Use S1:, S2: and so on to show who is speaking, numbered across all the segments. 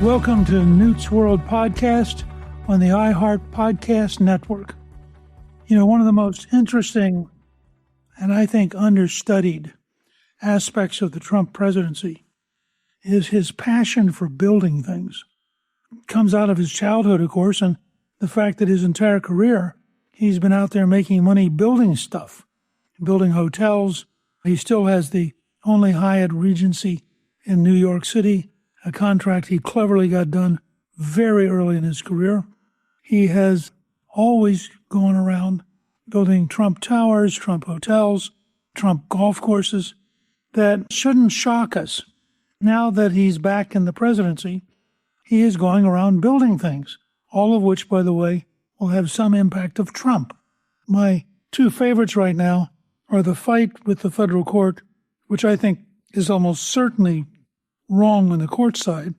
S1: Welcome to Newt's World Podcast on the iHeart Podcast Network. You know, one of the most interesting and I think understudied aspects of the Trump presidency is his passion for building things. It comes out of his childhood, of course, and the fact that his entire career he's been out there making money building stuff, building hotels. He still has the only Hyatt Regency in New York City, a contract he cleverly got done very early in his career. He has always gone around building Trump towers, Trump hotels, Trump golf courses. That shouldn't shock us. Now that he's back in the presidency, he is going around building things, all of which, by the way, will have some impact of Trump. My two favorites right now are the fight with the federal court, which I think is almost certainly wrong on the court side,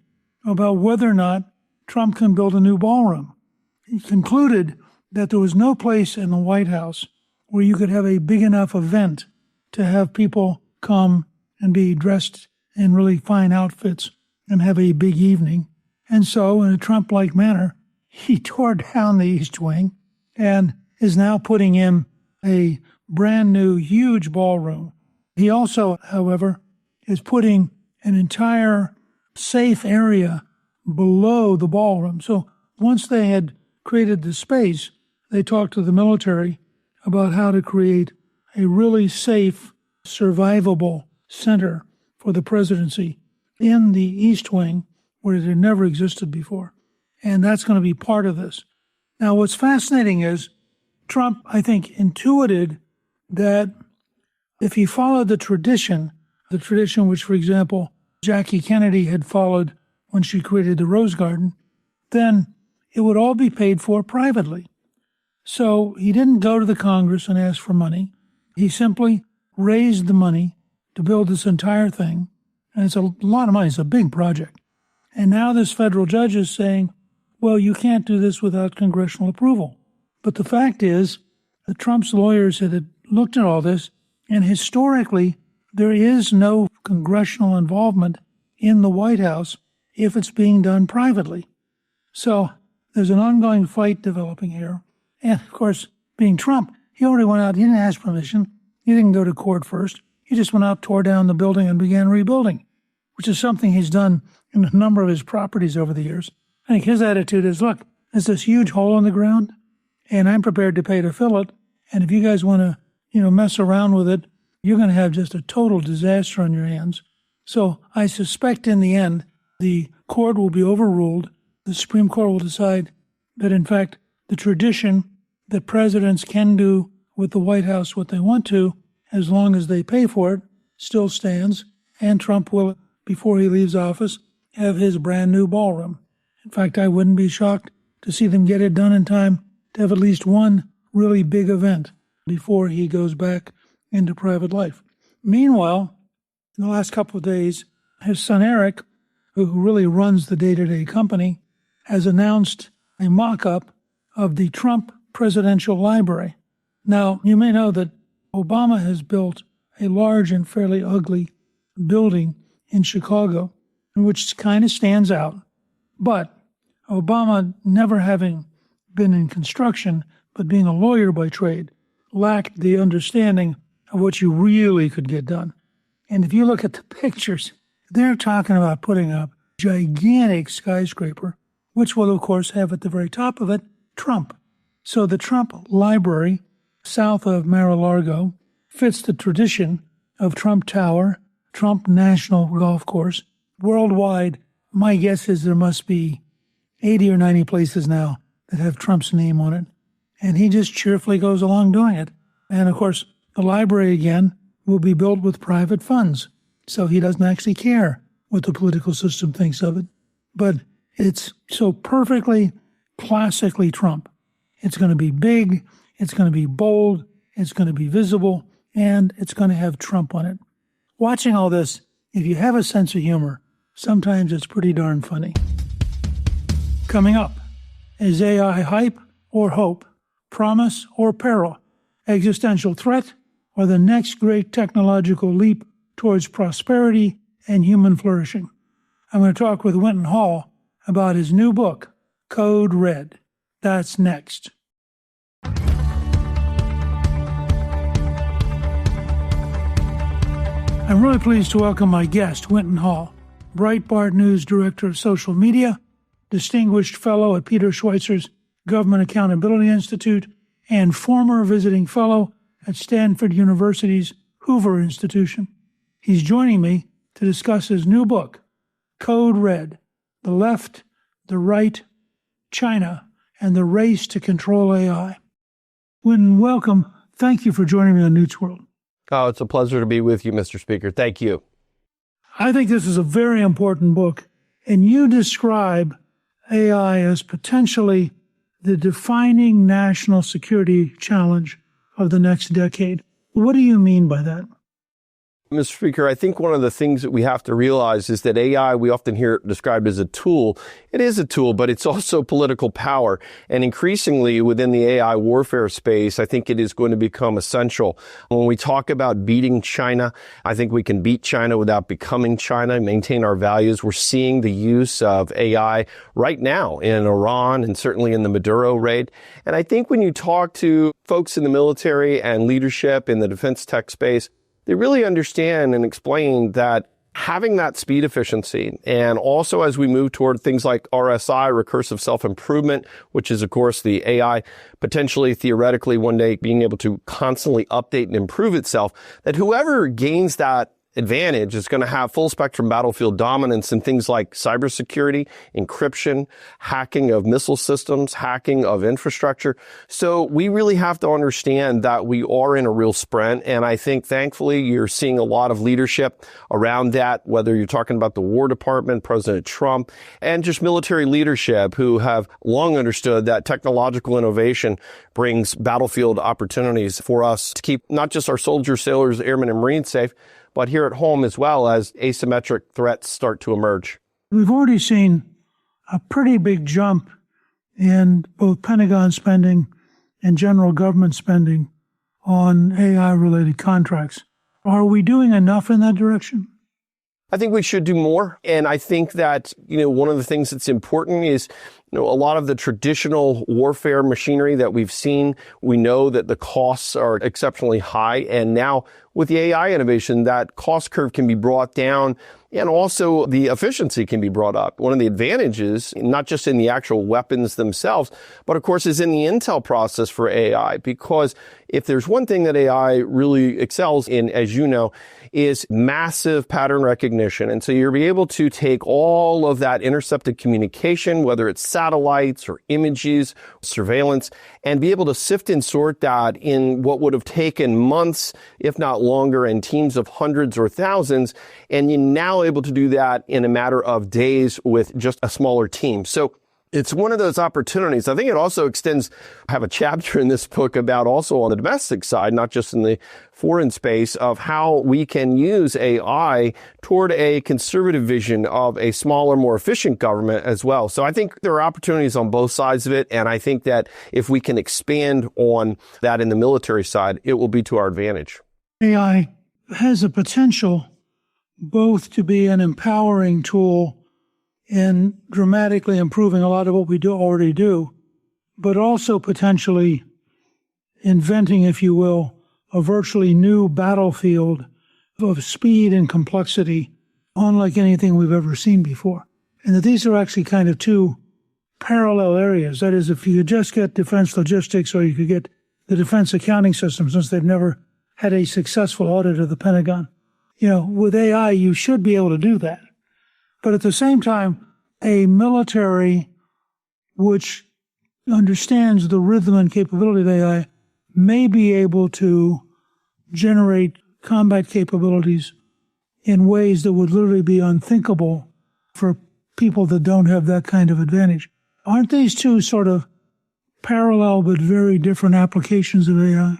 S1: about whether or not Trump can build a new ballroom. He concluded that there was no place in the White House where you could have a big enough event to have people come and be dressed in really fine outfits and have a big evening. And so, in a Trump-like manner, he tore down the East Wing and is now putting in a brand new, huge ballroom. He also, however, is putting an entire safe area below the ballroom. So once they had created the space, they talked to the military about how to create a really safe, survivable center for the presidency in the East Wing, where it had never existed before. And that's going to be part of this. Now, what's fascinating is Trump, I think, intuited that if he followed the tradition which, for example, Jackie Kennedy had followed when she created the Rose Garden, then it would all be paid for privately. So he didn't go to the Congress and ask for money. He simply raised the money to build this entire thing. And it's a lot of money. It's a big project. And now this federal judge is saying, well, you can't do this without congressional approval. But the fact is that Trump's lawyers had looked at all this, and historically, there is no congressional involvement in the White House if it's being done privately. So there's an ongoing fight developing here. And, of course, being Trump, he already went out. He didn't ask permission. He didn't go to court first. He just went out, tore down the building, and began rebuilding, which is something he's done in a number of his properties over the years. I think his attitude is, look, there's this huge hole in the ground, and I'm prepared to pay to fill it. And if you guys want to, mess around with it, you're going to have just a total disaster on your hands. So I suspect in the end, the court will be overruled. The Supreme Court will decide that, in fact, the tradition that presidents can do with the White House what they want to, as long as they pay for it, still stands. And Trump will, before he leaves office, have his brand new ballroom. In fact, I wouldn't be shocked to see them get it done in time to have at least one really big event before he goes back into private life. Meanwhile, in the last couple of days, his son Eric, who really runs the day-to-day company, has announced a mock-up of the Trump Presidential Library. Now, you may know that Obama has built a large and fairly ugly building in Chicago, which kind of stands out. But Obama, never having been in construction, but being a lawyer by trade, lacked the understanding of what you really could get done. And if you look at the pictures, they're talking about putting up a gigantic skyscraper, which will, of course, have at the very top of it Trump. So the Trump Library, south of Mar-a-Lago, fits the tradition of Trump Tower, Trump National Golf Course. Worldwide, my guess is there must be 80 or 90 places now that have Trump's name on it. And he just cheerfully goes along doing it. And, of course, the library, again, will be built with private funds. So he doesn't actually care what the political system thinks of it. But it's so perfectly, classically Trump. It's going to be big, it's going to be bold, it's going to be visible, and it's going to have Trump on it. Watching all this, if you have a sense of humor, sometimes it's pretty darn funny. Coming up, is AI hype or hope? Promise or peril? Existential threat or the next great technological leap towards prosperity and human flourishing? I'm going to talk with Winton Hall about his new book, Code Red. That's next. I'm really pleased to welcome my guest, Winton Hall, Breitbart News Director of Social Media, Distinguished Fellow at Peter Schweizer's Government Accountability Institute, and former visiting fellow at Stanford University's Hoover Institution. He's joining me to discuss his new book, Code Red, The Left, the Right, China, and the Race to Control AI. Winton, welcome. Thank you for joining me on Newt's World.
S2: Oh, it's a pleasure to be with you, Mr. Speaker. Thank you.
S1: I think this is a very important book, and you describe AI as potentially the defining national security challenge of the next decade. What do you mean by that?
S2: Mr. Speaker, I think one of the things that we have to realize is that AI, we often hear it described as a tool. It is a tool, but it's also political power. And increasingly within the AI warfare space, I think it is going to become essential. When we talk about beating China, I think we can beat China without becoming China, maintain our values. We're seeing the use of AI right now in Iran and certainly in the Maduro raid. And I think when you talk to folks in the military and leadership in the defense tech space, they really understand and explain that having that speed efficiency, and also as we move toward things like RSI, recursive self-improvement, which is, of course, the AI potentially, theoretically, one day being able to constantly update and improve itself, that whoever gains that advantage is going to have full spectrum battlefield dominance in things like cybersecurity, encryption, hacking of missile systems, hacking of infrastructure. So we really have to understand that we are in a real sprint. And I think thankfully you're seeing a lot of leadership around that, whether you're talking about the War Department, President Trump, and just military leadership who have long understood that technological innovation brings battlefield opportunities for us to keep not just our soldiers, sailors, airmen, and Marines safe, but here at home as well as asymmetric threats start to emerge.
S1: We've already seen a pretty big jump in both Pentagon spending and general government spending on AI-related contracts. Are we doing enough in that direction?
S2: I think we should do more. And I think that, one of the things that's important is, a lot of the traditional warfare machinery that we've seen, we know that the costs are exceptionally high. And now with the AI innovation, that cost curve can be brought down and also the efficiency can be brought up. One of the advantages, not just in the actual weapons themselves, but of course is in the intel process for AI. Because if there's one thing that AI really excels in, as you know, is massive pattern recognition. And so you'll be able to take all of that intercepted communication, whether it's satellites or images, surveillance, and be able to sift and sort that in what would have taken months, if not longer, and teams of hundreds or thousands. And you're now able to do that in a matter of days with just a smaller team. So it's one of those opportunities. I think it also extends, I have a chapter in this book about also on the domestic side, not just in the foreign space, of how we can use AI toward a conservative vision of a smaller, more efficient government as well. So I think there are opportunities on both sides of it. And I think that if we can expand on that in the military side, it will be to our advantage.
S1: AI has a potential both to be an empowering tool in dramatically improving a lot of what we already do, but also potentially inventing, if you will, a virtually new battlefield of speed and complexity, unlike anything we've ever seen before. And that these are actually kind of two parallel areas. That is, if you could just get defense logistics, or you could get the defense accounting system, since they've never had a successful audit of the Pentagon. With AI, you should be able to do that. But at the same time, a military which understands the rhythm and capability of AI may be able to generate combat capabilities in ways that would literally be unthinkable for people that don't have that kind of advantage. Aren't these two sort of parallel but very different applications of AI?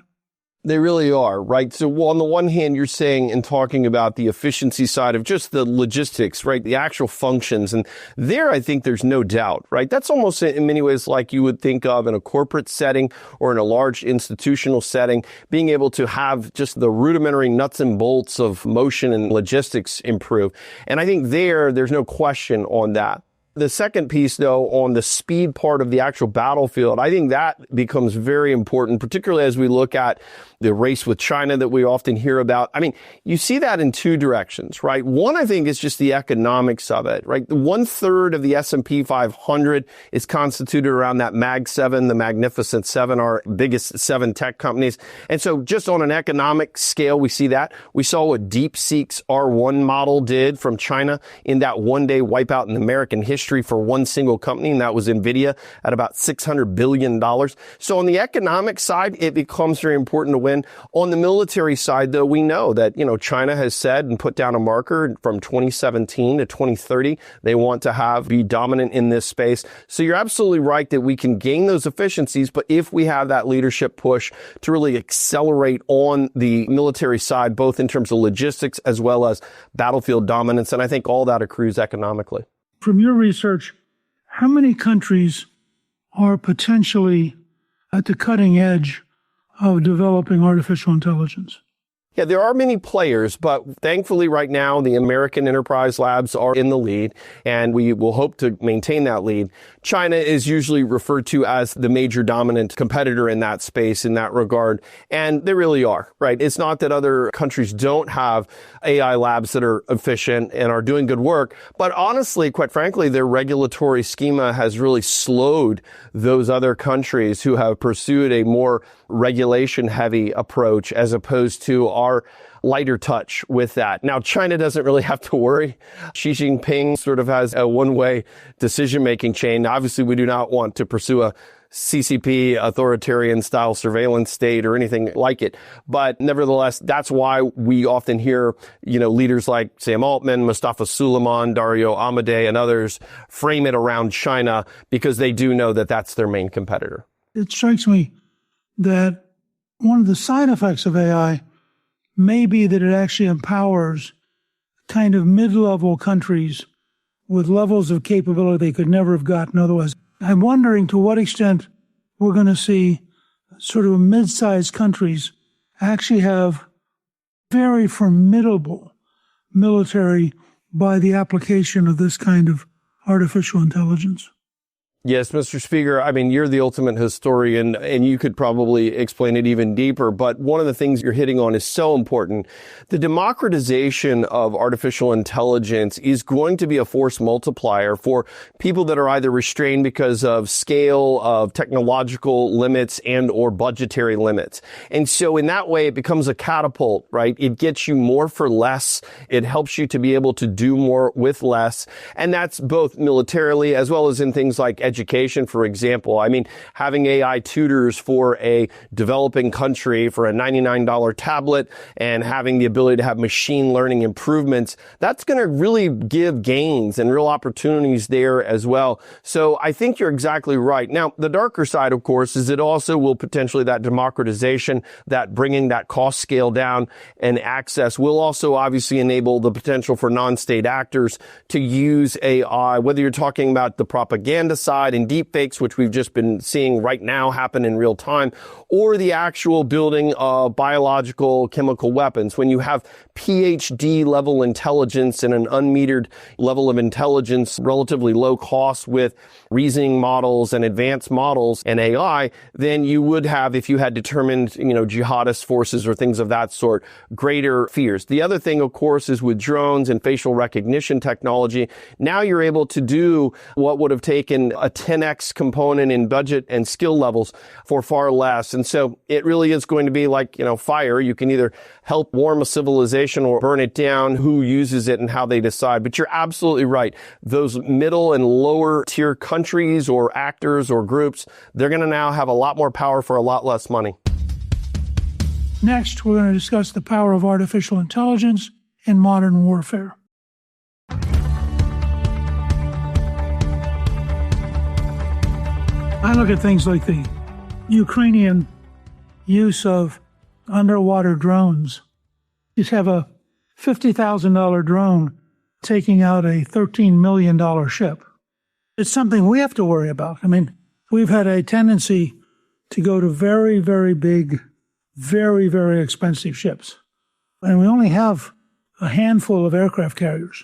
S2: They really are, right? So on the one hand, you're saying and talking about the efficiency side of just the logistics, right? The actual functions. And there, I think there's no doubt, right? That's almost in many ways like you would think of in a corporate setting or in a large institutional setting, being able to have just the rudimentary nuts and bolts of motion and logistics improve. And I think there's no question on that. The second piece, though, on the speed part of the actual battlefield, I think that becomes very important, particularly as we look at the race with China that we often hear about. I mean, you see that in two directions, right? One, I think, is just the economics of it, right? 1/3 of the S&P 500 is constituted around that Mag 7, the Magnificent Seven, our biggest 7 tech companies. And so just on an economic scale, we see that. We saw what DeepSeek's R1 model did from China in that one-day wipeout in American history for one single company, and that was NVIDIA at about $600 billion. So on the economic side, it becomes very important to win. On the military side, though, we know that, China has said and put down a marker from 2017 to 2030. They want to be dominant in this space. So you're absolutely right that we can gain those efficiencies, but if we have that leadership push to really accelerate on the military side, both in terms of logistics as well as battlefield dominance, and I think all that accrues economically.
S1: From your research, how many countries are potentially at the cutting edge of developing artificial intelligence?
S2: Yeah, there are many players, but thankfully right now the American enterprise labs are in the lead, and we will hope to maintain that lead. China is usually referred to as the major dominant competitor in that space in that regard, and they really are, right? It's not that other countries don't have AI labs that are efficient and are doing good work, but honestly, quite frankly, their regulatory schema has really slowed those other countries who have pursued a more regulation-heavy approach as opposed to our lighter touch with that. Now, China doesn't really have to worry. Xi Jinping sort of has a one-way decision-making chain. Obviously, we do not want to pursue a CCP authoritarian style surveillance state or anything like it. But nevertheless, that's why we often hear, leaders like Sam Altman, Mustafa Suleyman, Dario Amodei, and others frame it around China because they do know that that's their main competitor.
S1: It strikes me that one of the side effects of AI may be that it actually empowers kind of mid-level countries with levels of capability they could never have gotten otherwise. I'm wondering to what extent we're going to see sort of mid-sized countries actually have very formidable military by the application of this kind of artificial intelligence.
S2: Yes, Mr. Speaker. I mean, you're the ultimate historian, and you could probably explain it even deeper. But one of the things you're hitting on is so important. The democratization of artificial intelligence is going to be a force multiplier for people that are either restrained because of scale, of technological limits, and or budgetary limits. And so in that way, it becomes a catapult, right? It gets you more for less. It helps you to be able to do more with less. And that's both militarily as well as in things like education, for example. I mean, having AI tutors for a developing country for a $99 tablet and having the ability to have machine learning improvements, that's going to really give gains and real opportunities there as well. So I think you're exactly right. Now, the darker side, of course, is it also will potentially that democratization, that bringing that cost scale down and access will also obviously enable the potential for non-state actors to use AI, whether you're talking about the propaganda side and deepfakes, which we've just been seeing right now happen in real time, or the actual building of biological chemical weapons. When you have PhD level intelligence and an unmetered level of intelligence, relatively low cost with reasoning models and advanced models and AI, then you would have, if you had determined, jihadist forces or things of that sort, greater fears. The other thing, of course, is with drones and facial recognition technology, now you're able to do what would have taken a 10x component in budget and skill levels for far less. And so it really is going to be like, fire. You can either help warm a civilization or burn it down, who uses it and how they decide. But you're absolutely right. Those middle and lower tier countries or actors or groups, they're going to now have a lot more power for a lot less money.
S1: Next, we're going to discuss the power of artificial intelligence in modern warfare. I look at things like the Ukrainian use of underwater drones. You have a $50,000 drone taking out a $13 million ship. It's something we have to worry about. I mean, we've had a tendency to go to very, very big, very, very expensive ships. And we only have a handful of aircraft carriers.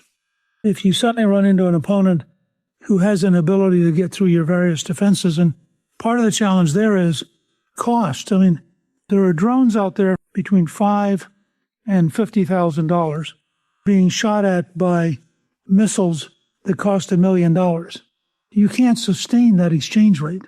S1: If you suddenly run into an opponent who has an ability to get through your various defenses. And part of the challenge there is cost. I mean, there are drones out there between $5,000 and $50,000 being shot at by missiles that cost $1 million. You can't sustain that exchange rate.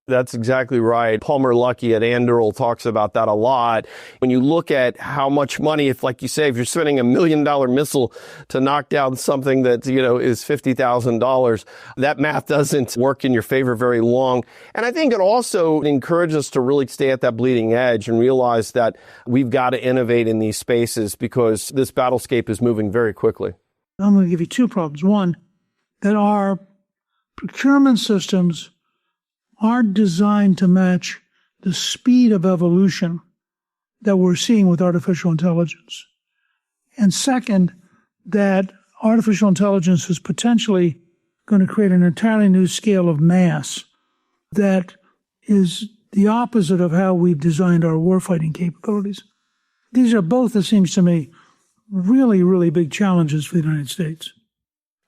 S2: That's exactly right. Palmer Luckey at Anduril talks about that a lot. When you look at how much money, if like you say, if you're spending $1 million missile to knock down something that, is $50,000, that math doesn't work in your favor very long. And I think it also encourages us to really stay at that bleeding edge and realize that we've got to innovate in these spaces because this battlescape is moving very quickly.
S1: I'm going to give you two problems. One, that our procurement systems aren't designed to match the speed of evolution that we're seeing with artificial intelligence. And second, that artificial intelligence is potentially going to create an entirely new scale of mass that is the opposite of how we've designed our warfighting capabilities. These are both, it seems to me, really, really big challenges for the United States.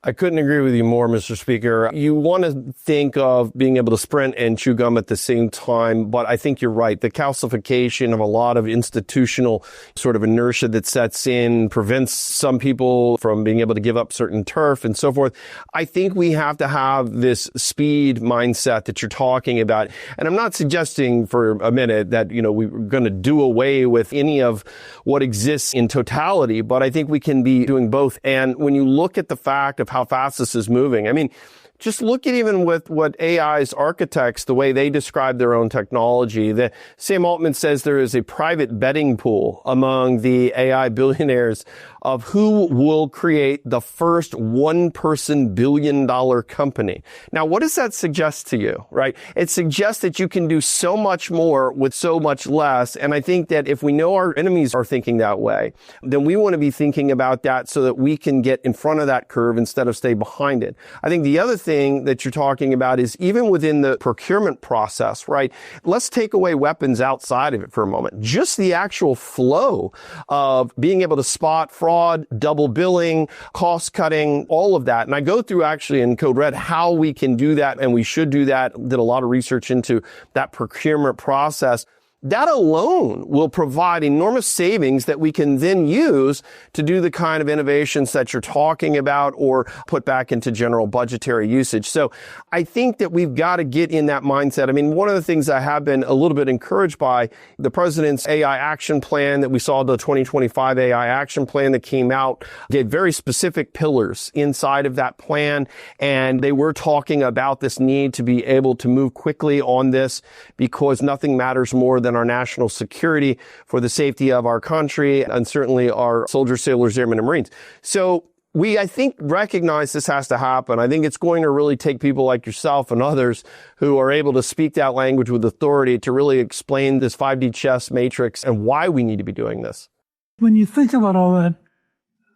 S2: I couldn't agree with you more, Mr. Speaker. You want to think of being able to sprint and chew gum at the same time, but I think you're right. The calcification of a lot of institutional sort of inertia that sets in prevents some people from being able to give up certain turf and so forth. I think we have to have this speed mindset that you're talking about. And I'm not suggesting for a minute that, we're going to do away with any of what exists in totality, but I think we can be doing both. And when you look at the fact of how fast this is moving. I mean, just look at even with what AI's architects, the way they describe their own technology. Sam Altman says there is a private betting pool among the AI billionaires of who will create the first one-person billion-dollar company. Now, what does that suggest to you, right? It suggests that you can do so much more with so much less. And I think that if we know our enemies are thinking that way, then we want to be thinking about that so that we can get in front of that curve instead of stay behind it. I think the other thing that you're talking about is even within the procurement process, right? Let's take away weapons outside of it for a moment. Just the actual flow of being able to spot fraud, double billing, cost cutting, all of that. And I go through actually in Code Red how we can do that, and we should do that. Did a lot of research into that procurement process. That alone will provide enormous savings that we can then use to do the kind of innovations that you're talking about or put back into general budgetary usage. So I think that we've got to get in that mindset. I mean, one of the things I have been a little bit encouraged by the president's AI action plan that we saw, the 2025 AI action plan that came out, gave very specific pillars inside of that plan. And they were talking about this need to be able to move quickly on this because nothing matters more than our national security for the safety of our country and certainly our soldiers, sailors, airmen, and Marines. So we, I think, recognize this has to happen. I think it's going to really take people like yourself and others who are able to speak that language with authority to really explain this 5D chess matrix and why we need to be doing this.
S1: When you think about all that,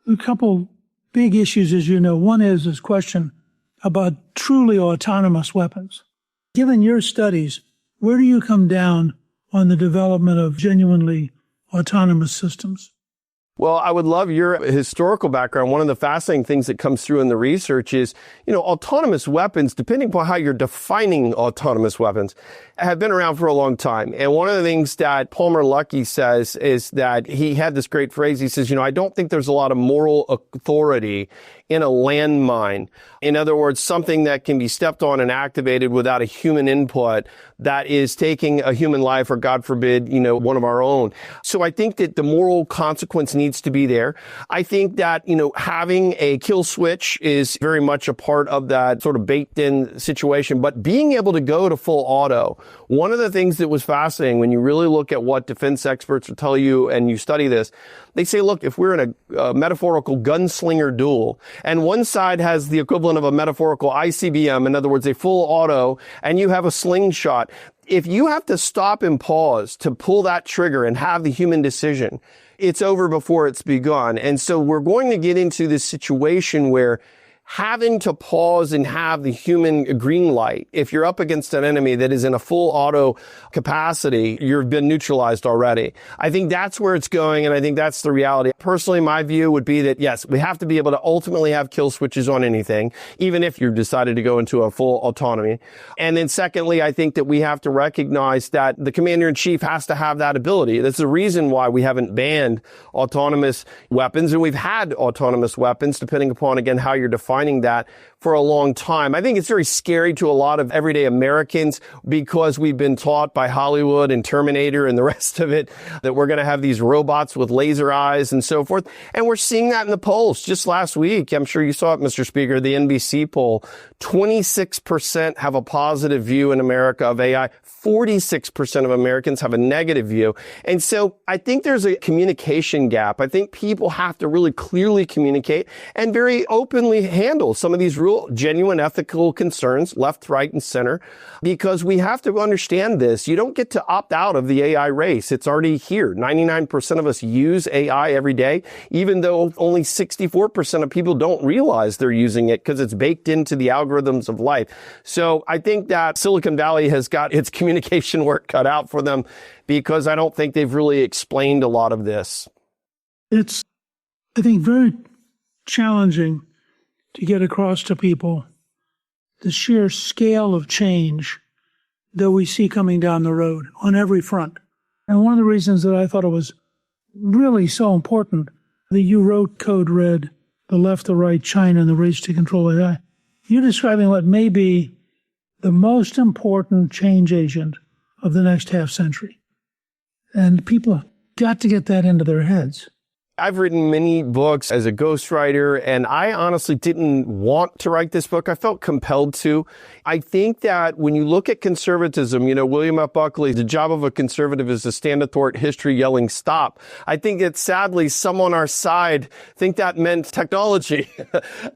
S1: a couple big issues, as you know. One is this question about truly autonomous weapons. Given your studies, where do you come down on the development of genuinely autonomous systems?
S2: Well, I would love your historical background. One of the fascinating things that comes through in the research is, autonomous weapons, depending upon how you're defining autonomous weapons, have been around for a long time. And one of the things that Palmer Luckey says is that he had this great phrase. He says, I don't think there's a lot of moral authority in a landmine. In other words, something that can be stepped on and activated without a human input that is taking a human life or, God forbid, one of our own. So I think that the moral consequence needs to be there. I think that, having a kill switch is very much a part of that sort of baked in situation. But being able to go to full auto, one of the things that was fascinating when you really look at what defense experts will tell you and you study this, they say, look, if we're in a metaphorical gunslinger duel and one side has the equivalent of a metaphorical ICBM, in other words, a full auto, and you have a slingshot, if you have to stop and pause to pull that trigger and have the human decision, it's over before it's begun. And so we're going to get into this situation where having to pause and have the human green light. If you're up against an enemy that is in a full auto capacity, you've been neutralized already. I think that's where it's going, and I think that's the reality. Personally, my view would be that, yes, we have to be able to ultimately have kill switches on anything, even if you've decided to go into a full autonomy. And then secondly, I think that we have to recognize that the commander-in-chief has to have that ability. That's the reason why we haven't banned autonomous weapons, and we've had autonomous weapons, depending upon, again, how you're defining that, for a long time. I think it's very scary to a lot of everyday Americans because we've been taught by Hollywood and Terminator and the rest of it that we're going to have these robots with laser eyes and so forth. And we're seeing that in the polls. Just last week, I'm sure you saw it, Mr. Speaker, the NBC poll, 26% have a positive view in America of AI. 46% of Americans have a negative view. And so I think there's a communication gap. I think people have to really clearly communicate and very openly handle some of these real genuine ethical concerns, left, right, and center, because we have to understand this. You don't get to opt out of the AI race. It's already here. 99% of us use AI every day, even though only 64% of people don't realize they're using it because it's baked into the algorithms of life. So I think that Silicon Valley has got its communication work cut out for them because I don't think they've really explained a lot of this.
S1: It's, I think, very challenging to get across to people the sheer scale of change that we see coming down the road on every front. And one of the reasons that I thought it was really so important that you wrote Code Red, The Left, the Right, China, and the Race to Control AI, you're describing what may be the most important change agent of the next half century. And people got to get that into their heads.
S2: I've written many books as a ghostwriter, and I honestly didn't want to write this book. I felt compelled to. I think that when you look at conservatism, William F. Buckley, the job of a conservative is to stand athwart history yelling stop. I think that sadly some on our side think that meant technology.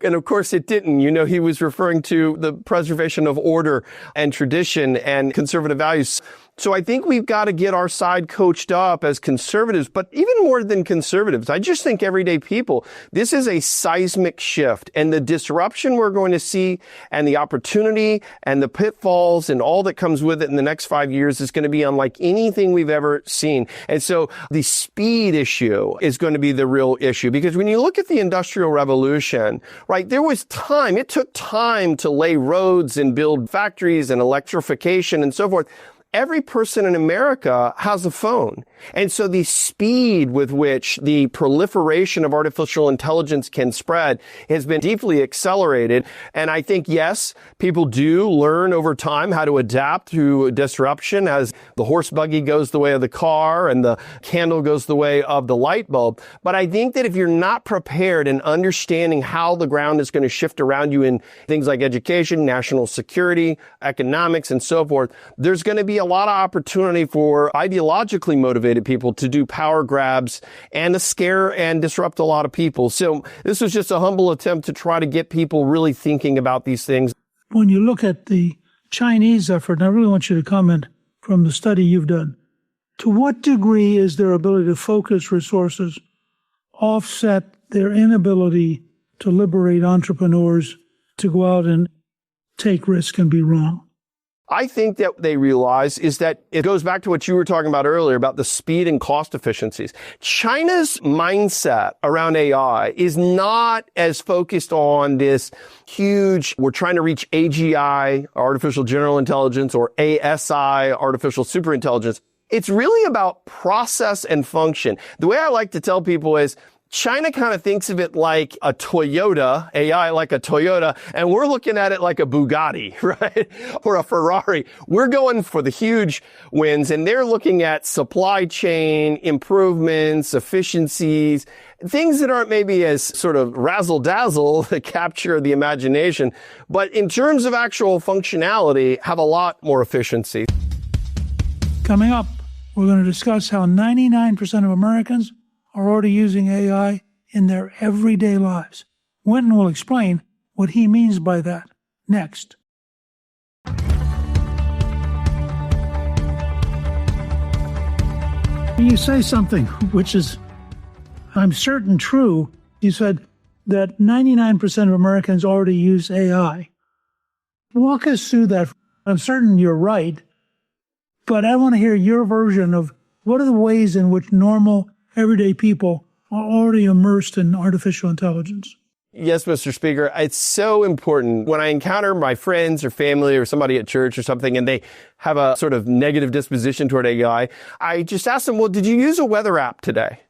S2: And of course it didn't. He was referring to the preservation of order and tradition and conservative values. So I think we've got to get our side coached up as conservatives, but even more than conservatives, I just think everyday people, this is a seismic shift, and the disruption we're going to see and the opportunity and the pitfalls and all that comes with it in the next 5 years is going to be unlike anything we've ever seen. And so the speed issue is going to be the real issue, because when you look at the Industrial Revolution, right, there was time. It took time to lay roads and build factories and electrification and so forth. Every person in America has a phone. And so the speed with which the proliferation of artificial intelligence can spread has been deeply accelerated. And I think, yes, people do learn over time how to adapt to disruption as the horse buggy goes the way of the car and the candle goes the way of the light bulb. But I think that if you're not prepared and understanding how the ground is going to shift around you in things like education, national security, economics, and so forth, there's going to be a lot of opportunity for ideologically motivated people to do power grabs and to scare and disrupt a lot of people. So this was just a humble attempt to try to get people really thinking about these things.
S1: When you look at the Chinese effort, and I really want you to comment from the study you've done, to what degree is their ability to focus resources offset their inability to liberate entrepreneurs to go out and take risk and be wrong?
S2: I think that they realize is that it goes back to what you were talking about earlier about the speed and cost efficiencies. China's mindset around AI is not as focused on this huge, we're trying to reach AGI, artificial general intelligence, or ASI, artificial superintelligence. It's really about process and function. The way I like to tell people is, China kind of thinks of it like a Toyota, AI like a Toyota, and we're looking at it like a Bugatti, right? Or a Ferrari. We're going for the huge wins, and they're looking at supply chain improvements, efficiencies, things that aren't maybe as sort of razzle-dazzle that capture the imagination, but in terms of actual functionality, have a lot more efficiency.
S1: Coming up, we're going to discuss how 99% of Americans are already using AI in their everyday lives. Winton will explain what he means by that next. You say something which is, I'm certain, true. You said that 99% of Americans already use AI. Walk us through that. I'm certain you're right, but I want to hear your version of what are the ways in which normal, everyday people are already immersed in artificial intelligence.
S2: Yes, Mr. Speaker. It's so important. When I encounter my friends or family or somebody at church or something, and they have a sort of negative disposition toward AI, I just ask them, well, did you use a weather app today?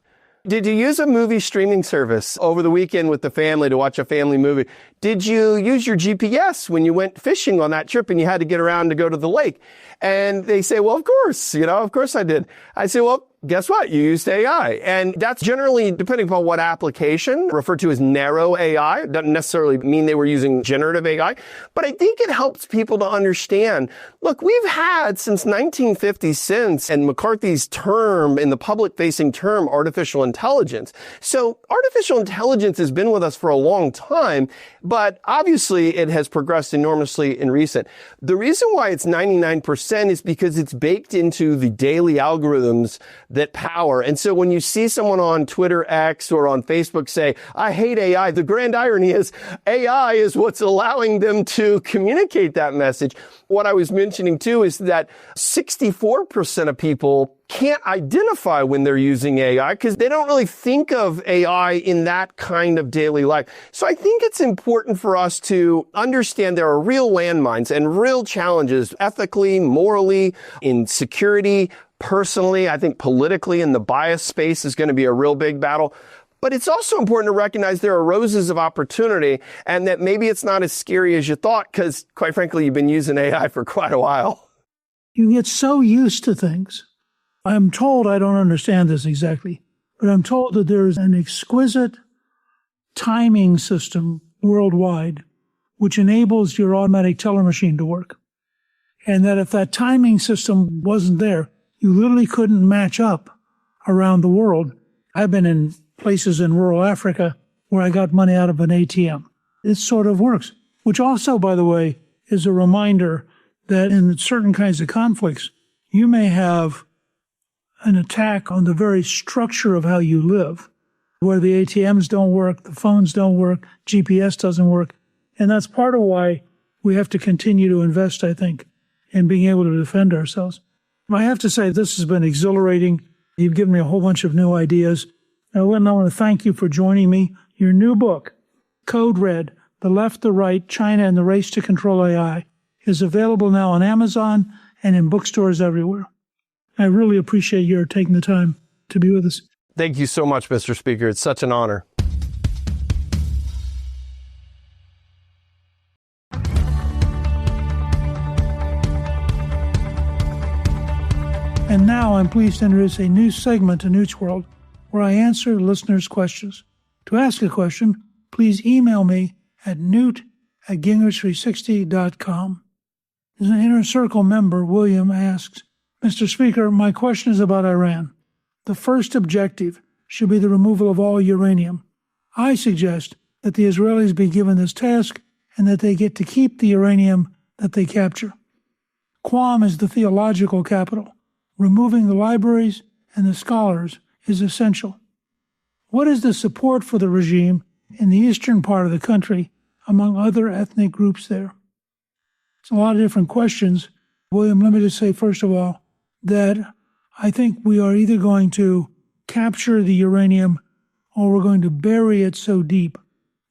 S2: Did you use a movie streaming service over the weekend with the family to watch a family movie? Did you use your GPS when you went fishing on that trip and you had to get around to go to the lake? And they say, well, of course, of course I did. I say, well, guess what? You used AI. And that's generally, depending upon what application, referred to as narrow AI. It doesn't necessarily mean they were using generative AI, but I think it helps people to understand, look, we've had since 1950 and McCarthy's term, in the public-facing term, artificial intelligence. So artificial intelligence has been with us for a long time, but obviously it has progressed enormously in recent. The reason why it's 99% is because it's baked into the daily algorithms that power. And so when you see someone on Twitter X or on Facebook say, I hate AI, the grand irony is AI is what's allowing them to communicate that message. What I was mentioning too is that 64% of people can't identify when they're using AI because they don't really think of AI in that kind of daily life. So I think it's important for us to understand there are real landmines and real challenges ethically, morally, in security. Personally, I think politically in the bias space is going to be a real big battle. But it's also important to recognize there are roses of opportunity and that maybe it's not as scary as you thought because, quite frankly, you've been using AI for quite a while.
S1: You get so used to things. I'm told, I don't understand this exactly, but I'm told that there's an exquisite timing system worldwide which enables your automatic teller machine to work. And that if that timing system wasn't there, you literally couldn't match up around the world. I've been in places in rural Africa where I got money out of an ATM. It sort of works, which also, by the way, is a reminder that in certain kinds of conflicts, you may have an attack on the very structure of how you live, where the ATMs don't work, the phones don't work, GPS doesn't work. And that's part of why we have to continue to invest, I think, in being able to defend ourselves. I have to say, this has been exhilarating. You've given me a whole bunch of new ideas. I want to thank you for joining me. Your new book, Code Red, The Left, the Right, China and the Race to Control AI, is available now on Amazon and in bookstores everywhere. I really appreciate your taking the time to be with us.
S2: Thank you so much, Mr. Speaker. It's such an honor.
S1: And now I'm pleased to introduce a new segment to Newt's World where I answer listeners' questions. To ask a question, please email me at newt@gingrich360.com. As an Inner Circle member, William asks, Mr. Speaker, my question is about Iran. The first objective should be the removal of all uranium. I suggest that the Israelis be given this task and that they get to keep the uranium that they capture. Qom is the theological capital. Removing the libraries and the scholars is essential. What is the support for the regime in the eastern part of the country among other ethnic groups there? It's a lot of different questions. William, let me just say, first of all, that I think we are either going to capture the uranium or we're going to bury it so deep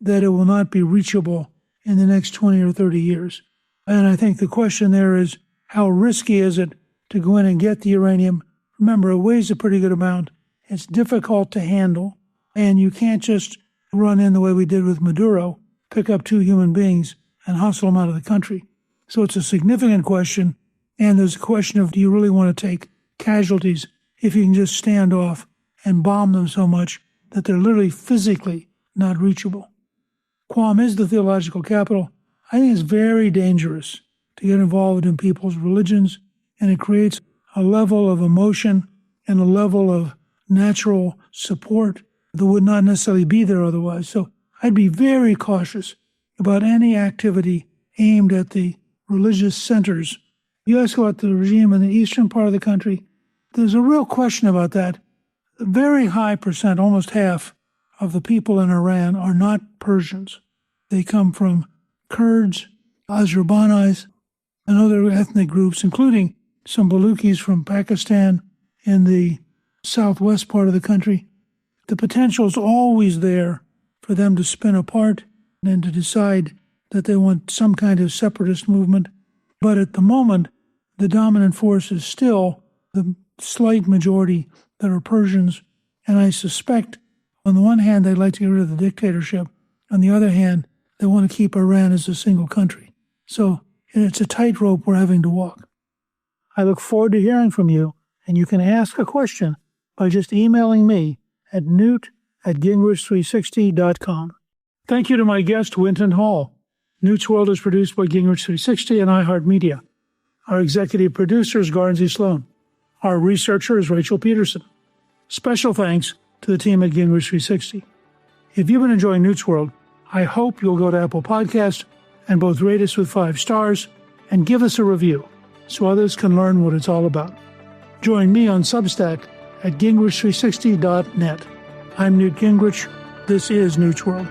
S1: that it will not be reachable in the next 20 or 30 years. And I think the question there is, how risky is it to go in and get the uranium? Remember, it weighs a pretty good amount. It's difficult to handle, and you can't just run in the way we did with Maduro, pick up 2 human beings and hustle them out of the country. So it's a significant question, and there's a question of, do you really want to take casualties if you can just stand off and bomb them so much that they're literally physically not reachable? Qom is the theological capital. I think it's very dangerous to get involved in people's religions, and it creates a level of emotion and a level of natural support that would not necessarily be there otherwise. So I'd be very cautious about any activity aimed at the religious centers. You ask about the regime in the eastern part of the country. There's a real question about that. A very high percent, almost half, of the people in Iran are not Persians. They come from Kurds, Azerbaijanis, and other ethnic groups, including some Baluchis from Pakistan in the southwest part of the country. The potential is always there for them to spin apart and to decide that they want some kind of separatist movement. But at the moment, the dominant force is still the slight majority that are Persians. And I suspect, on the one hand, they'd like to get rid of the dictatorship. On the other hand, they want to keep Iran as a single country. So it's a tightrope we're having to walk. I look forward to hearing from you, and you can ask a question by just emailing me at newt@gingrich360.com. Thank you to my guest, Winton Hall. Newt's World is produced by Gingrich 360 and iHeartMedia. Our executive producer is Garnsey Sloan. Our researcher is Rachel Peterson. Special thanks to the team at Gingrich 360. If you've been enjoying Newt's World, I hope you'll go to Apple Podcasts and both rate us with 5 stars and give us a review so others can learn what it's all about. Join me on Substack at gingrich360.net. I'm Newt Gingrich. This is Newt's World.